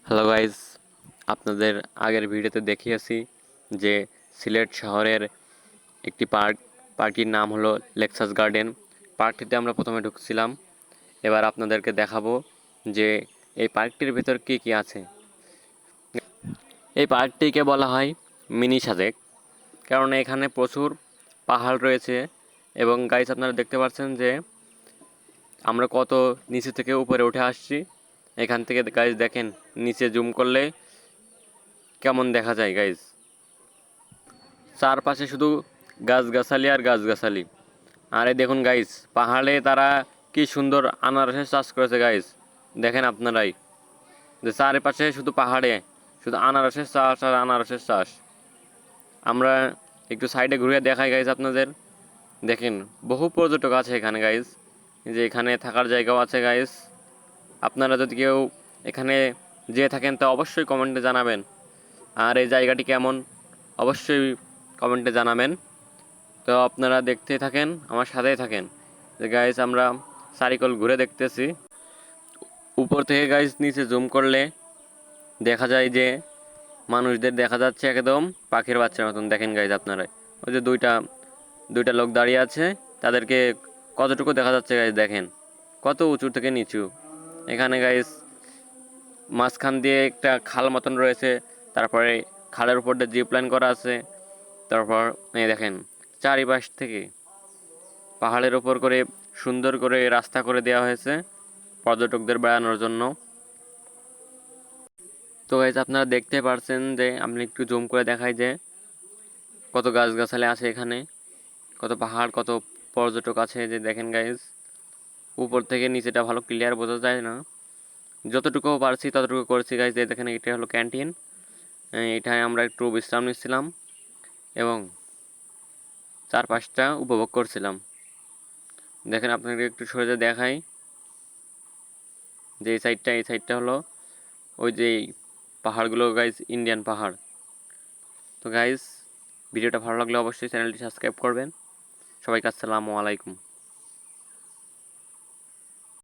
Hello guys, আপনাদের আগের ভিডিওতে দেখিয়েছি যে সিলেট শহরের একটি পার্কটির নাম হলো লেক্সাস গার্ডেন। পার্কটিতে আমরা প্রথমে ঢুকছিলাম। এবার আপনাদেরকে দেখাবো যে এই পার্কটির ভেতর কী কী আছে। এই পার্কটিকে বলা হয় মিনি সাজেক, কারণ এখানে প্রচুর পাহাড় রয়েছে। এবং গাইস, আপনারা দেখতে পাচ্ছেন যে আমরা কত নিচে থেকে উপরে উঠে আসছি। এখান থেকে গাইস দেখেন, নিচে জুম করলে কেমন দেখা যায় গাইস। চারপাশে শুধু গাছগাছালি আর গাছগাছালি। আর এই দেখুন গাইস, পাহাড়ে তারা কি সুন্দর আনারসের চাষ করেছে গাইস। দেখেন আপনারাই যে চারপাশে শুধু পাহাড়ে শুধু আনারসের চাষ আর আনারসের চাষ। আমরা একটু সাইডে ঘুরে দেখাই গাইস আপনাদের। দেখেন, বহু পর্যটক আছে এখানে গাইস, যে এখানে থাকার জায়গাও আছে গাইস। আপনারা যদি কেউ এখানে যেয়ে থাকেন তা অবশ্যই কমেন্টে জানাবেন। আর এই জায়গাটি কেমন অবশ্যই কমেন্টে জানাবেন। তো আপনারা দেখতে থাকেন, আমার সাথেই থাকেন। যে গাইস, আমরা সার্কেল ঘুরে দেখতেছি। উপর থেকে গাইস নিচে জুম করলে দেখা যায় যে মানুষদের দেখা যাচ্ছে একদম পাখির বাচ্চার মতন। দেখেন গাইস আপনারা, ওই যে দুইটা লোক দাঁড়িয়ে আছে, তাদেরকে কতটুকু দেখা যাচ্ছে গাইস। দেখেন কত উঁচু থেকে নিচু। এখানে গাইস মাঝখান দিয়ে একটা খাল মতন রয়েছে, তারপরে খালের উপর দিয়ে জিপ লাইন করা আছে। তারপর এই দেখেন, চারিপাশ থেকে পাহাড়ের ওপর করে সুন্দর করে রাস্তা করে দেওয়া হয়েছে পর্যটকদের বেড়ানোর জন্য। তো গাইজ, আপনারা দেখতে পারছেন যে আমি একটু জুম করে দেখাই যে কত গাছগাছালি আছে এখানে, কত পাহাড়, কত পর্যটক আছে। যে দেখেন গাইজ, উপর থেকে নিচেটা ভালো ক্লিয়ার বোঝা যায় না, যতটুকু পারছি ততটুকু করেছি গাইজ। দেখেন, এটা হলো ক্যান্টিন। এটায় আমরা একটু বিশ্রাম নিচ্ছিলাম এবং চারপাশটা উপভোগ করছিলাম। দেখেন, আপনাকে একটু সরে দেখাই যে এই সাইডটা হলো ওই যে পাহাড়গুলো গাইজ, ইন্ডিয়ান পাহাড়। তো গাইজ, ভিডিওটা ভালো লাগলে অবশ্যই চ্যানেলটি সাবস্ক্রাইব করবেন। সবাইকে আসসালামু আলাইকুম।